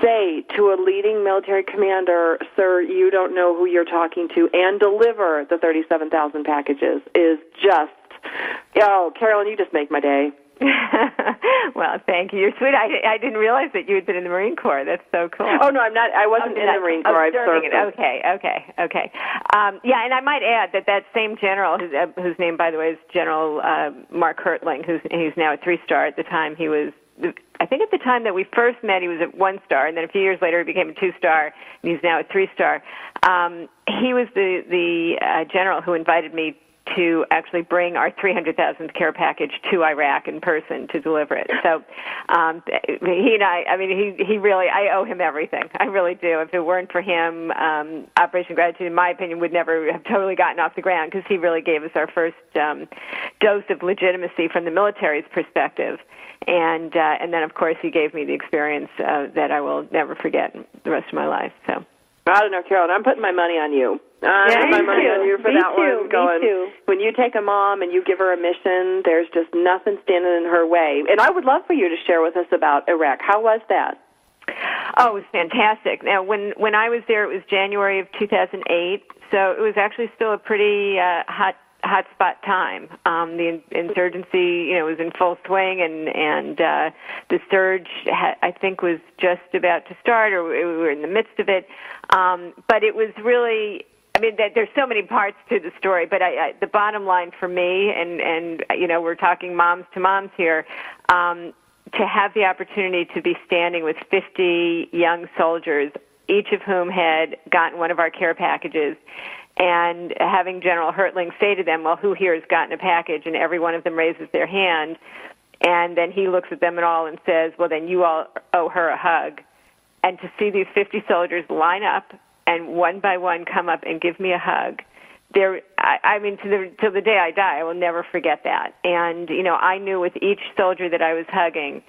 say to a leading military commander, sir, you don't know who you're talking to, and deliver the 37,000 packages is just, Carolyn, you just make my day. Well, thank you. You're sweet. I didn't realize that you had been in the Marine Corps. That's so cool. Oh, no, I'm not. I wasn't in the Marine Corps. I've served it. Okay. Yeah, and I might add that same general, whose name, by the way, is General Mark Hertling, he's now a 3-star. At the time, he was, I think at the time that we first met, he was at 1-star, and then a few years later he became a 2-star, and he's now a 3-star. He was the general who invited me to actually bring our 300,000th care package to Iraq in person to deliver it. So he and I mean, he really, I owe him everything. I really do. If it weren't for him, Operation Gratitude, in my opinion, would never have totally gotten off the ground, because he really gave us our first dose of legitimacy from the military's perspective. And then, of course, he gave me the experience that I will never forget the rest of my life. So I don't know, Carolyn, I'm putting my money on you. I put my money on you for that one. Going, me too. When you take a mom and you give her a mission, there's just nothing standing in her way. And I would love for you to share with us about Iraq. How was that? Oh, it was fantastic. Now, when I was there, it was January of 2008, so it was actually still a pretty hot spot time. The insurgency, was in full swing, and the surge, I think, was just about to start, or we were in the midst of it. But it was really, there's so many parts to the story, but the bottom line for me, and we're talking moms to moms here, to have the opportunity to be standing with 50 young soldiers, each of whom had gotten one of our care packages, and having General Hertling say to them, well, who here has gotten a package? And every one of them raises their hand. And then he looks at them all and says, well, then you all owe her a hug. And to see these 50 soldiers line up and one by one come up and give me a hug. I mean, till the day I die, I will never forget that. And, I knew with each soldier that I was hugging,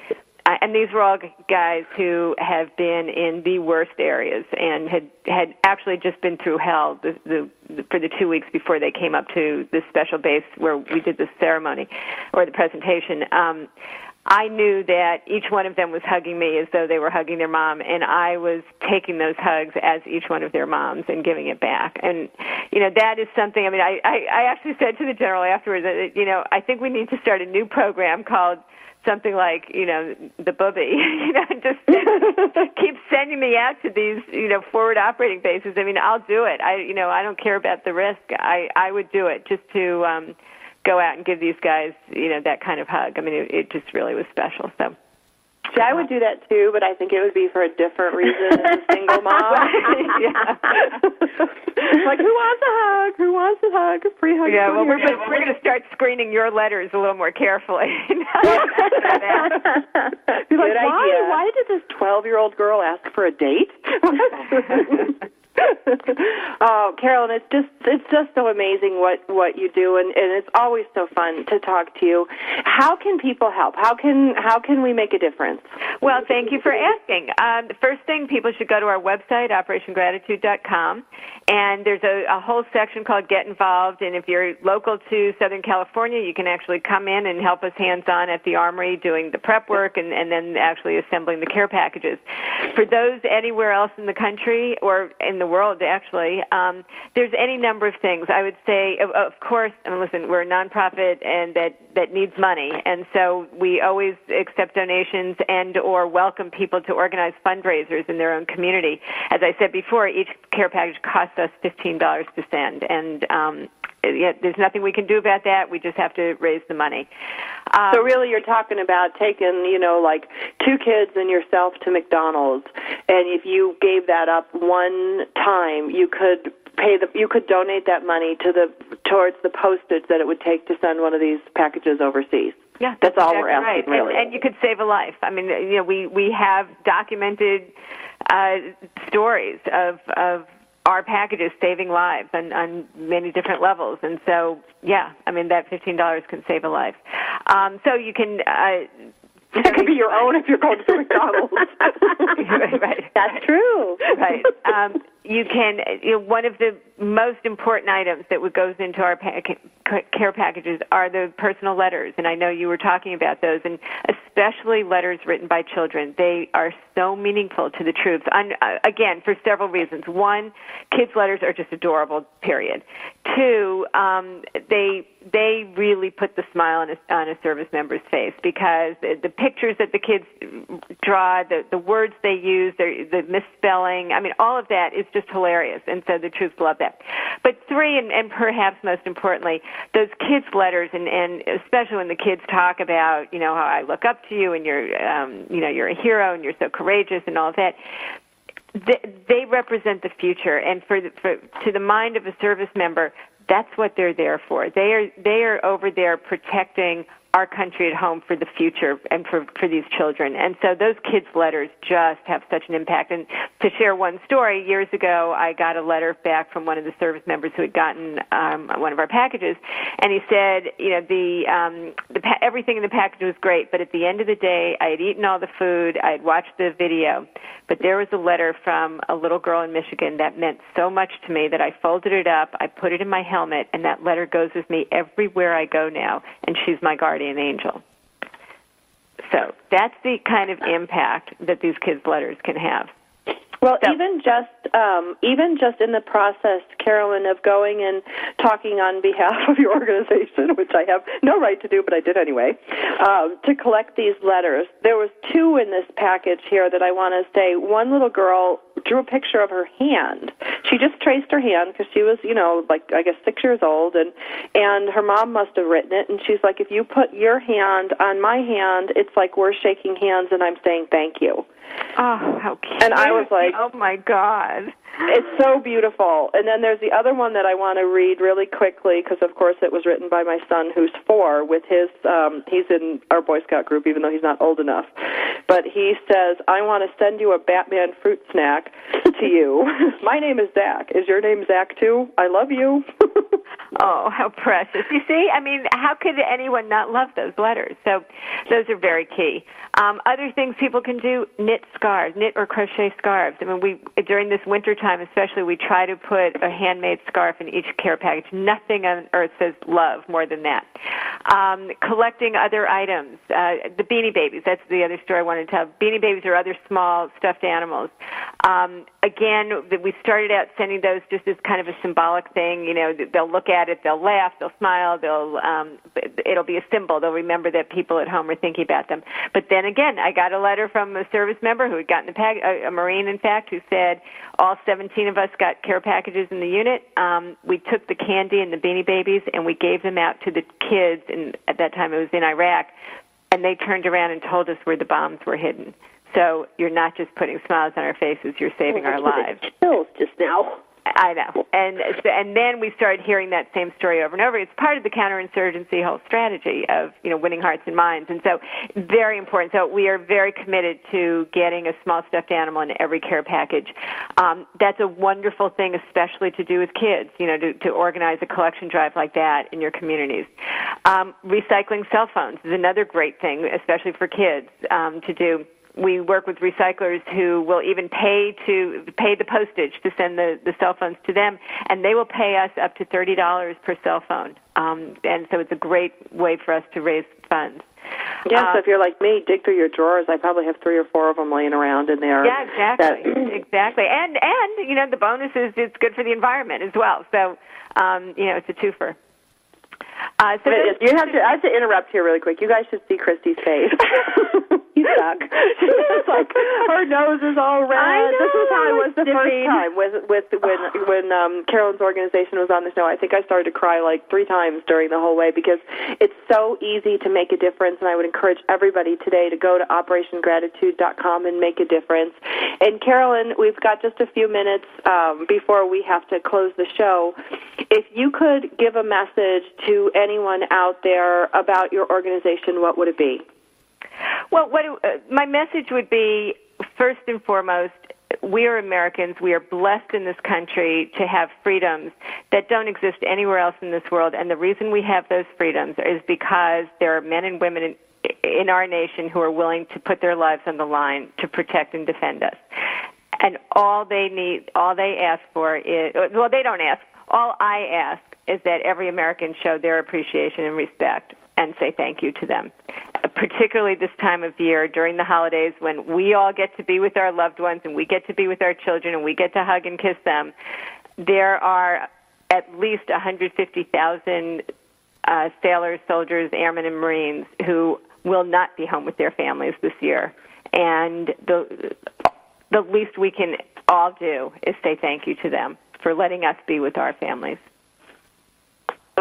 and these were all guys who have been in the worst areas and had actually just been through hell for the 2 weeks before they came up to this special base where we did the ceremony or the presentation. I knew that each one of them was hugging me as though they were hugging their mom, and I was taking those hugs as each one of their moms and giving it back. And, that is something, I mean, I actually said to the general afterwards that, I think we need to start a new program called something like, the booby, just keep sending me out to these, forward operating bases. I mean, I'll do it. I don't care about the risk. I would do it just to go out and give these guys, that kind of hug. I mean, it just really was special. So, see, I would do that too, but I think it would be for a different reason as a single mom. Like, who wants a hug? Who wants a hug? A free hug. Yeah, well, we're going to start screening your letters a little more carefully. Be like, why did this 12-year-old girl ask for a date? Oh, Carolyn, it's just so amazing what you do, and it's always so fun to talk to you. How can people help? How can we make a difference? Well, thank you for asking. The first thing, people should go to our website, OperationGratitude.com, and there's a whole section called Get Involved, and if you're local to Southern California, you can actually come in and help us hands-on at the Armory doing the prep work and then actually assembling the care packages. For those anywhere else in the country or in the world, actually, there's any number of things. I would say, of course, I mean, listen, we're a nonprofit and that needs money, and so we always accept donations and or welcome people to organize fundraisers in their own community. As I said before, each care package costs us $15 to send, and there's nothing we can do about that. We just have to raise the money. So really you're talking about taking, like 2 kids and yourself to McDonald's, and if you gave that up one time, you could donate that money towards the postage that it would take to send one of these packages overseas. Yeah, that's all we're asking, right. really. And you could save a life. I mean, we have documented stories of our packages saving lives on many different levels. And so, yeah, I mean, that $15 can save a life. So you can... That could be your own if you're going to McDonald's. Right. That's true. Right. You can. One of the most important items that goes into our care packages are the personal letters, and I know you were talking about those, and especially letters written by children. They are so meaningful to the troops. Again, for several reasons. One, kids' letters are just adorable. Period. Two, they really put the smile on a service member's face because the pictures that the kids draw, the words they use, the misspelling, I mean, all of that is just hilarious, and so the troops love that. But three, and perhaps most importantly, those kids' letters, and especially when the kids talk about, how I look up to you, and you're a hero, and you're so courageous, and all of that. They represent the future, and to the mind of a service member, that's what they're there for. They are over there protecting our country at home for the future and for these children. And so those kids' letters just have such an impact. And to share one story, years ago I got a letter back from one of the service members who had gotten one of our packages, and he said, everything in the package was great, but at the end of the day, I had eaten all the food, I had watched the video, but there was a letter from a little girl in Michigan that meant so much to me that I folded it up, I put it in my helmet, and that letter goes with me everywhere I go now, and she's my guardian angel. So that's the kind of impact that these kids' letters can have. Well, even just in the process, Carolyn, of going and talking on behalf of your organization, which I have no right to do, but I did anyway, to collect ththese letters. There was 2 in this package here that I want to say. One little girl drew a picture of her hand. She just traced her hand because she was, 6 years old, and her mom must have written it, and she's like, if you put your hand on my hand, it's like we're shaking hands and I'm saying thank you. Oh, how cute. And I was like, oh, my God. It's so beautiful. And then there's the other one that I want to read really quickly because, of course, it was written by my son, who's 4, with his, he's in our Boy Scout group, even though he's not old enough. But he says, I want to send you a Batman fruit snack to you. My name is Zach. Is your name Zach, too? I love you. Oh, how precious. You see, I mean, how could anyone not love those letters? So those are very key. Other things people can do, knit scarves, knit or crochet scarves. I mean, during this winter time especially, we try to put a handmade scarf in each care package. Nothing on earth says love more than that. Collecting other items. The Beanie Babies, that's the other story I wanted to tell. Beanie Babies are other small stuffed animals. Again, we started out sending those just as kind of a symbolic thing. You know, they'll look at it, they'll laugh, they'll smile, it'll be a symbol. They'll remember that people at home are thinking about them. But then again, I got a letter from a service member who had gotten a Marine, in fact, who said all 17 of us got care packages in the unit. We took the candy and the Beanie Babies and we gave them out to the kids, and at that time it was in Iraq, and they turned around and told us where the bombs were hidden. So you're not just putting smiles on our faces, you're saving our lives. Chills just now. I know. And then we started hearing that same story over and over. It's part of the counterinsurgency whole strategy of, you know, winning hearts and minds. And so very important. So we are very committed to getting a small stuffed animal in every care package. That's a wonderful thing, especially to do with kids, you know, to organize a collection drive like that in your communities. Recycling cell phones is another great thing, especially for kids, to do. We work with recyclers who will even pay the postage to send the cell phones to them, and they will pay us up to $30 per cell phone. And so it's a great way for us to raise funds. Yeah, so if you're like me, dig through your drawers. I probably have 3 or 4 of them laying around in there. Yeah, exactly. Exactly. And you know, the bonus is it's good for the environment as well. So, you know, it's a twofer. I have to interrupt here really quick. You guys should see Christy's face. You suck. It's like her nose is all red. I know, this is how I was the first time when Carolyn's organization was on the show. I think I started to cry like 3 times during the whole way because it's so easy to make a difference, and I would encourage everybody today to go to OperationGratitude.com and make a difference. And Carolyn, we've got just a few minutes before we have to close the show. If you could give a message to anyone out there about your organization, what would it be? Well, my message would be, first and foremost, we are Americans. We are blessed in this country to have freedoms that don't exist anywhere else in this world. And the reason we have those freedoms is because there are men and women in our nation who are willing to put their lives on the line to protect and defend us. And all they ask for is, well, they don't ask. All I ask is that every American show their appreciation and respect and say thank you to them, particularly this time of year during the holidays when we all get to be with our loved ones and we get to be with our children and we get to hug and kiss them. There are at least 150,000 sailors, soldiers, airmen, and Marines who will not be home with their families this year. And the least we can all do is say thank you to them for letting us be with our families.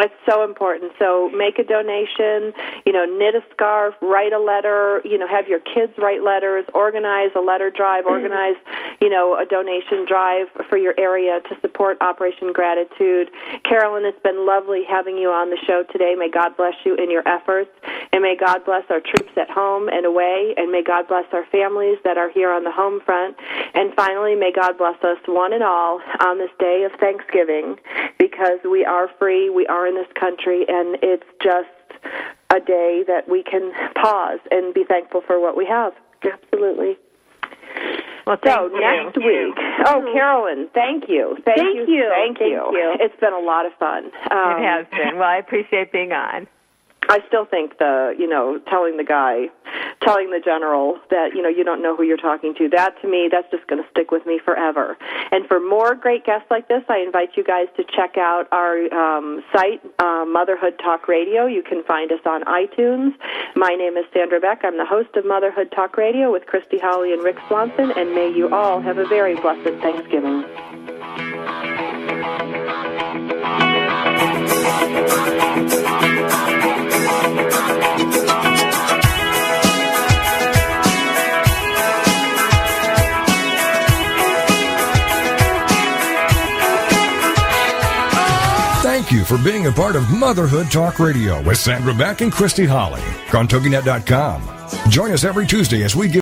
It's so important. So make a donation, knit a scarf, write a letter, have your kids write letters, organize a letter drive, organize, a donation drive for your area to support Operation Gratitude. Carolyn, it's been lovely having you on the show today. May God bless you in your efforts, and may God bless our troops at home and away, and may God bless our families that are here on the home front. And finally, may God bless us one and all on this day of Thanksgiving, because we are free, we are in this country, and it's just a day that we can pause and be thankful for what we have. Absolutely. Well, next week. Oh, Carolyn, thank you. Thank you. It's been a lot of fun. It has been. Well, I appreciate being on. I still think telling the general that, you don't know who you're talking to, that to me, that's just going to stick with me forever. And for more great guests like this, I invite you guys to check out our site, Motherhood Talk Radio. You can find us on iTunes. My name is Sandra Beck. I'm the host of Motherhood Talk Radio with Christy Holly and Rick Swanson, and may you all have a very blessed Thanksgiving. thank you for being a part of Motherhood Talk Radio with Sandra Beck and Christy Holly on TogiNet.com. Join us every Tuesday as we give